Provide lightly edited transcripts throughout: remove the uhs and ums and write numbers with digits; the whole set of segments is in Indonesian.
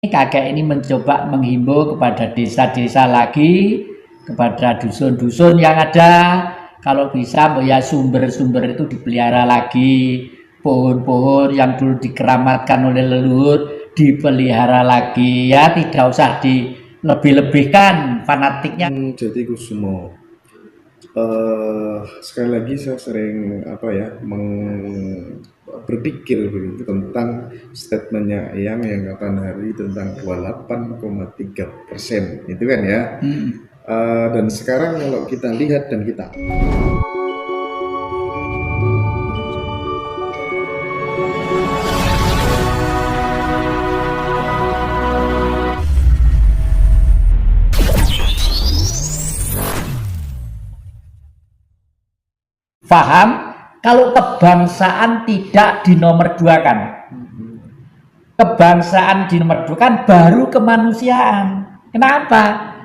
Kakek ini mencoba menghimbau kepada desa-desa lagi, kepada dusun-dusun yang ada, kalau bisa ya sumber-sumber itu dipelihara lagi, pohon-pohon yang dulu dikeramatkan oleh leluhur dipelihara lagi, ya tidak usah dilebih-lebihkan fanatiknya. Jadi Kusumo, sekali lagi saya sering berpikir begitu tentang statementnya yang kapan hari tentang 28,3% itu kan ya. Dan sekarang kalau kita lihat dan kita paham kalau kebangsaan tidak dinomorduakan. Kebangsaan dinomorduakan baru kemanusiaan. Kenapa?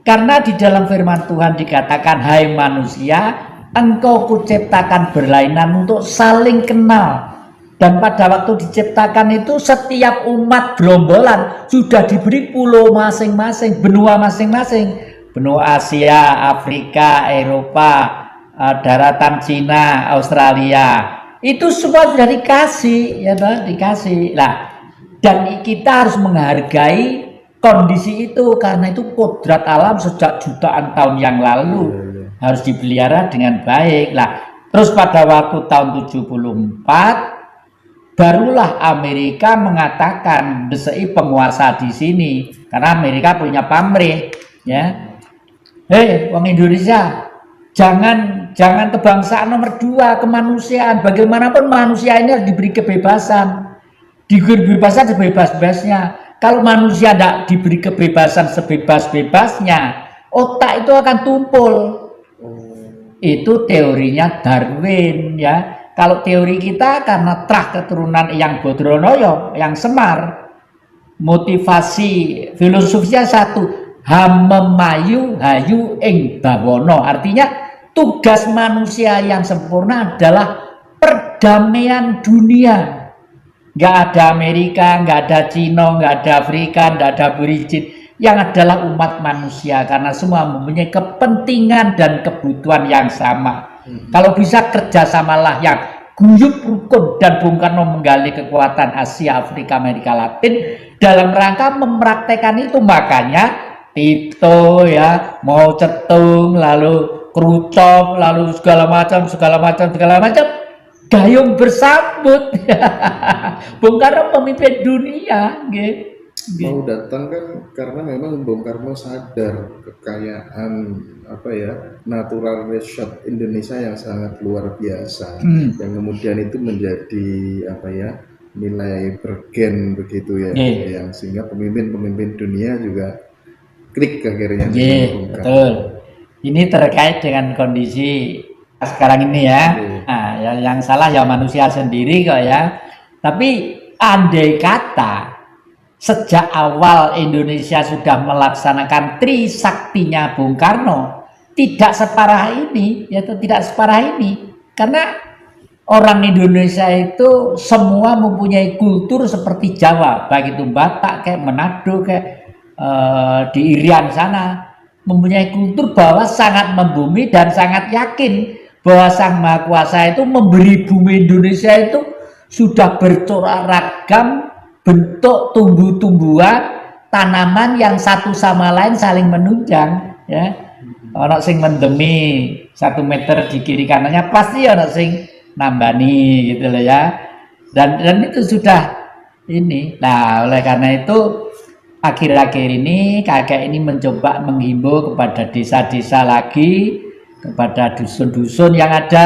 Karena di dalam firman Tuhan dikatakan, hai manusia, engkau kuciptakan berlainan untuk saling kenal. Dan pada waktu diciptakan itu setiap umat gerombolan sudah diberi pulau masing-masing, benua masing-masing. Benua Asia, Afrika, Eropa, daratan Cina, Australia. Itu semua sudah dikasih, ya toh, dikasih. Nah, dan kita harus menghargai kondisi itu karena itu kodrat alam sejak jutaan tahun yang lalu harus dipelihara dengan baik. Lah, terus pada waktu tahun 74 barulah Amerika mengatakan desai penguasa di sini karena Amerika punya pamrih, ya. Hei, orang Indonesia, jangan kebangsaan nomor 2, kemanusiaan. Bagaimanapun manusia ini harus diberi kebebasan. Diberi kebebasan sebebas-bebasnya. Kalau manusia tidak diberi kebebasan sebebas-bebasnya, otak itu akan tumpul. Itu teorinya Darwin, ya. Kalau teori kita karena trah keturunan yang Bodronoyo, yang Semar, motivasi filosofisnya satu, hamemayu hayu ing bawono. Artinya tugas manusia yang sempurna adalah perdamaian dunia. Nggak ada Amerika, nggak ada Cina, nggak ada Afrika, nggak ada Aborigin. Yang adalah umat manusia karena semua mempunyai kepentingan dan kebutuhan yang sama. Kalau bisa kerjasamalah yang guyup rukun, dan Bung Karno menggali kekuatan Asia, Afrika, Amerika Latin dalam rangka mempraktekkan itu. Makanya Tito ya mau cetung, lalu kerucok, lalu segala macam gayung bersambut. Bung Karno pemimpin dunia, mau datang kan karena memang Bung Karno sadar kekayaan natural resource Indonesia yang sangat luar biasa, yang kemudian itu menjadi nilai bergen begitu ya, yang sehingga pemimpin dunia juga klik akhirnya. Betul. Ini terkait dengan kondisi sekarang ini ya. Nah, yang salah ya manusia sendiri kok ya. Tapi andai kata sejak awal Indonesia sudah melaksanakan trisaktinya Bung Karno, tidak separah ini, ya tidak separah ini. Karena orang Indonesia itu semua mempunyai kultur seperti Jawa, baik itu Batak kayak Manado kayak di Irian sana, mempunyai kultur bahwa sangat membumi dan sangat yakin bahwa Sang Maha Kuasa itu memberi bumi Indonesia itu sudah bercorak ragam bentuk tumbuh-tumbuhan, tanaman yang satu sama lain saling menunjang, ya. Ono sing mendemi 1 meter di kiri kanannya, pasti ono sing nambani gitu loh ya. Dan itu sudah ini. Nah, oleh karena itu akhir-akhir ini kakek ini mencoba menghimbau kepada desa-desa lagi, kepada dusun-dusun yang ada,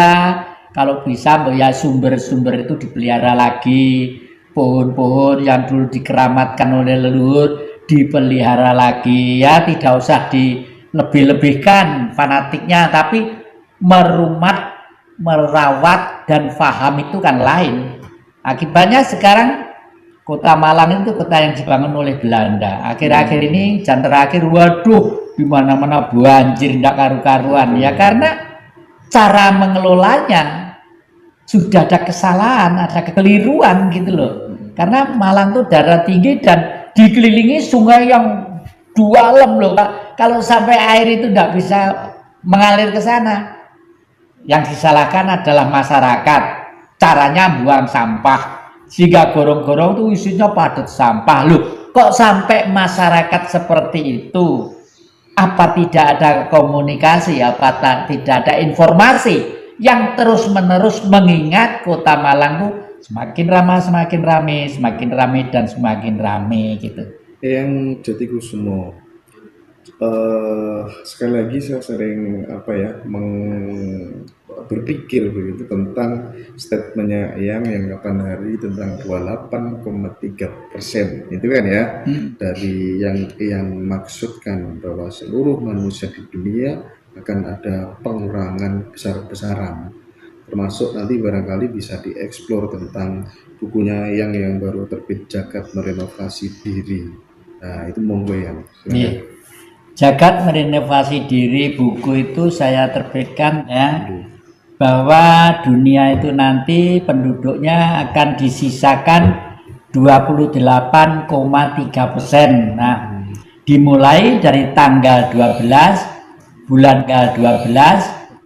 kalau bisa ya sumber-sumber itu dipelihara lagi, pohon-pohon yang dulu dikeramatkan oleh leluhur dipelihara lagi, ya tidak usah dilebih-lebihkan fanatiknya, tapi merawat dan paham itu kan lain. Akibatnya sekarang Kota Malang itu kota yang dibangun oleh Belanda. Akhir-akhir ini, dan terakhir, waduh, di mana-mana banjir, tidak karu-karuan. Ya karena cara mengelolanya sudah ada kesalahan, ada kekeliruan gitu loh. Karena Malang itu daerah tinggi dan dikelilingi sungai yang dalam loh. Kalau sampai air itu tidak bisa mengalir ke sana, yang disalahkan adalah masyarakat. Caranya buang sampah, sehingga gorong-gorong itu isinya padat sampah loh. Kok sampai masyarakat seperti itu? Apa tidak ada komunikasi? Apa tidak ada informasi yang terus-menerus mengingat Kota Malang itu semakin ramai, semakin ramai, semakin ramai dan semakin ramai gitu. Yang Jatikusumo, sekali lagi saya sering berpikir begitu tentang statementnya yang kapan hari tentang 28,3% itu kan ya, dari yang maksudkan bahwa seluruh manusia di dunia akan ada pengurangan besar-besaran, termasuk nanti barangkali bisa dieksplor tentang bukunya yang baru terbit, Jagat Merenovasi Diri. Nah itu monggo yang Jagat Merenovasi Diri, buku itu saya terbitkan ya, bahwa dunia itu nanti penduduknya akan disisakan 28,3%. Nah, dimulai dari tanggal 12 bulan ke-12.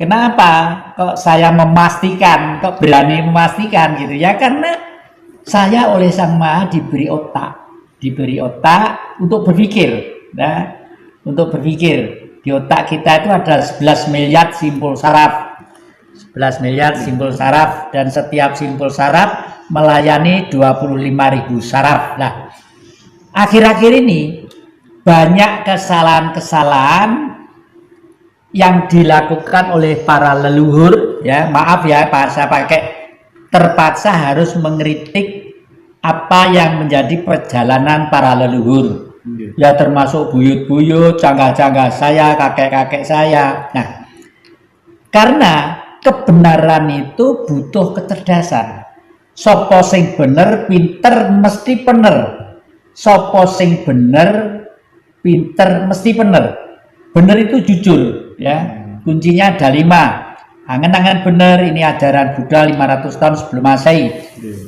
Kenapa kok saya memastikan, kok berani memastikan gitu ya? Karena saya oleh Sang Maha diberi otak untuk berpikir, nah, untuk berpikir. Di otak kita itu ada 11 miliar simpul saraf. 11 miliar simpul saraf, dan setiap simpul saraf melayani 25.000 saraf. Nah, akhir-akhir ini banyak kesalahan-kesalahan yang dilakukan oleh para leluhur ya, maaf ya Pak, saya terpaksa harus mengkritik apa yang menjadi perjalanan para leluhur. Ya termasuk buyut-buyut, canggah-canggah saya, kakek-kakek saya. Nah, karena kebenaran itu butuh kecerdasan. Sopo sing bener, pinter, mesti bener. Sopo sing bener, pinter, mesti bener. Bener itu jujur, ya. Kuncinya ada 5. Angen-angen bener, ini ajaran Buddha 500 tahun sebelum Masehi.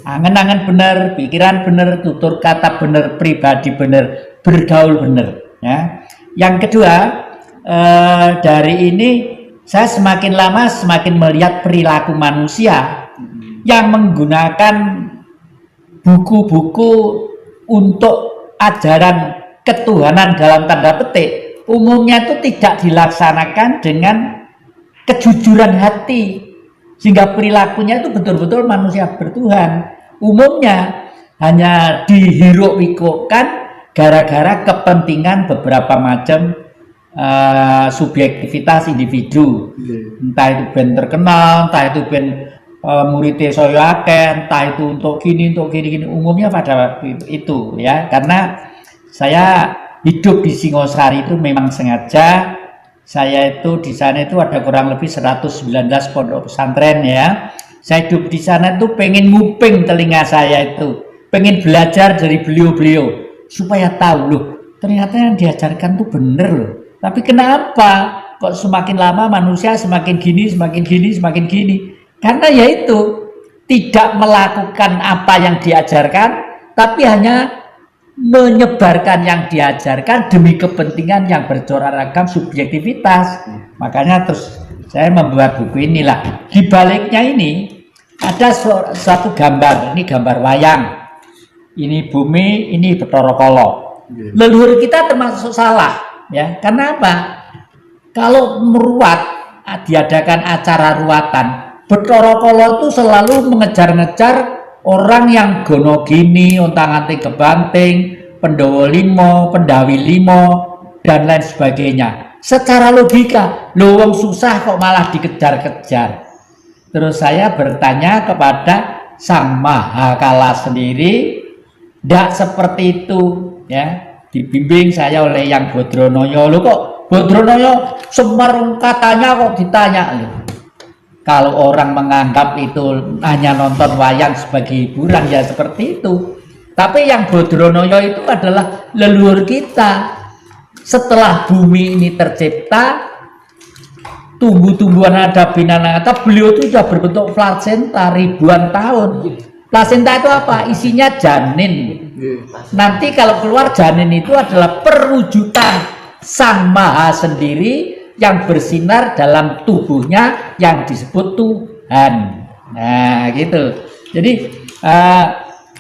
Angen-angen bener, pikiran bener, tutur kata bener, pribadi bener, bergaul bener. Ya. Yang kedua, dari ini saya semakin lama semakin melihat perilaku manusia yang menggunakan buku-buku untuk ajaran ketuhanan dalam tanda petik, umumnya itu tidak dilaksanakan dengan kejujuran hati, sehingga perilakunya itu betul-betul manusia bertuhan. Umumnya hanya dihiruk-pikukkan gara-gara kepentingan beberapa macam subjektivitas individu, entah itu ben terkenal, entah itu ben muridnya saya akeh, entah itu untuk gini, umumnya pada itu ya. Karena saya hidup di Singosari itu memang sengaja. Saya itu di sana itu ada kurang lebih 119 pondok pesantren ya. Saya hidup di sana itu pengen nguping telinga saya itu, pengen belajar dari beliau-beliau supaya tahu loh, ternyata yang diajarkan tuh bener loh. Tapi kenapa kok semakin lama manusia semakin gini? Karena yaitu tidak melakukan apa yang diajarkan, tapi hanya menyebarkan yang diajarkan demi kepentingan yang bercorak ragam subjektivitas. Makanya terus saya membuat buku inilah. Di baliknya ini ada suatu gambar, ini gambar wayang, ini bumi, ini Bathara Kala. Leluhur kita termasuk salah ya. Karena apa? Kalau meruat, diadakan acara ruatan, Bathara Kala itu selalu mengejar-ngejar orang yang gono gini, ontang-anting kebanting, Pandhawa 5, Pendawi 5, dan lain sebagainya. Secara logika, loh wong susah kok malah dikejar-kejar. Terus saya bertanya kepada Sang Maha Kala sendiri, tidak seperti itu ya. Dibimbing saya oleh Yang Bodronoyo. Loh kok Bodronoyo Semar katanya kok ditanya loh. Kalau orang menganggap itu hanya nonton wayang sebagai hiburan ya seperti itu. Tapi yang Bodronoyo itu adalah leluhur kita. Setelah bumi ini tercipta, tumbuh-tumbuhan ada binatang, beliau itu sudah berbentuk plasenta ribuan tahun. Plasenta itu apa? Isinya janin. Nanti kalau keluar janin itu adalah perwujudan Sang Maha sendiri yang bersinar dalam tubuhnya yang disebut Tuhan. Nah, gitu.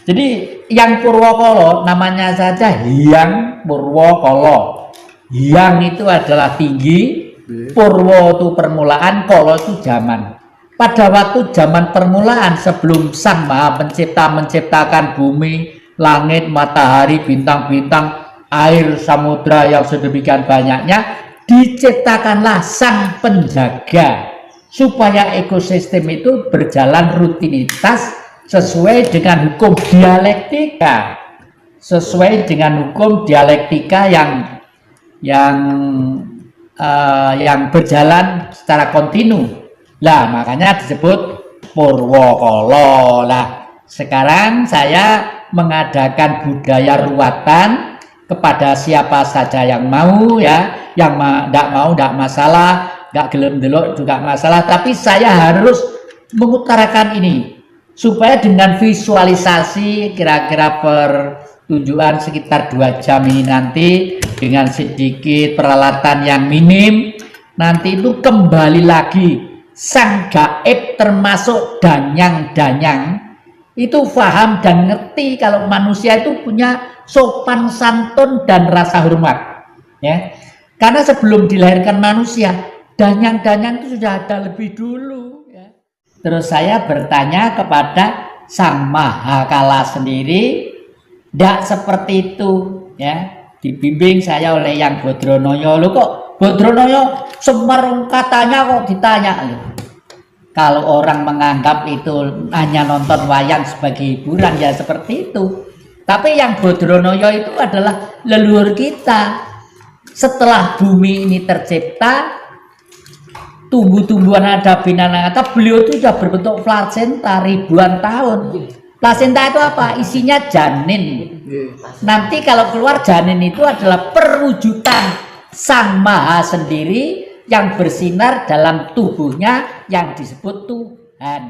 Jadi yang Purwokala namanya saja Hyang Purwokala. Hyang itu adalah tinggi, Purwo itu permulaan, Kala itu zaman. Pada waktu zaman permulaan sebelum Sang Maha Pencipta menciptakan bumi, langit, matahari, bintang-bintang, air, samudra yang sedemikian banyaknya, diciptakanlah Sang Penjaga supaya ekosistem itu berjalan rutinitas sesuai dengan hukum dialektika, yang berjalan secara kontinu. Lah makanya disebut Purwokala. Lah sekarang saya mengadakan budaya ruatan kepada siapa saja yang mau, ya, yang tidak mau tidak masalah, nggak gelem delok juga masalah, tapi saya harus mengutarakan ini supaya dengan visualisasi kira-kira pertunjukan sekitar 2 jam ini nanti dengan sedikit peralatan yang minim, nanti itu kembali lagi sang gaib termasuk danyang-danyang itu paham dan ngerti kalau manusia itu punya sopan santun dan rasa hormat, ya, karena sebelum dilahirkan manusia danyang-danyang itu sudah ada lebih dulu, ya. Terus saya bertanya kepada Sang Maha Kala sendiri, tidak seperti itu, ya. Dibimbing saya oleh Yang Bodronoyo. Loh kok Bodronoyo Semar katanya kok ditanya, loh. Kalau orang menganggap itu hanya nonton wayang sebagai hiburan, ya seperti itu. Tapi Yang Bodronoyo itu adalah leluhur kita. Setelah bumi ini tercipta, tumbuh-tumbuhan ada binatang, beliau itu sudah berbentuk plasenta ribuan tahun. Plasenta itu apa? Isinya janin. Nanti kalau keluar janin itu adalah perwujudan Sang Maha sendiri yang bersinar dalam tubuhnya yang disebut Tuhan.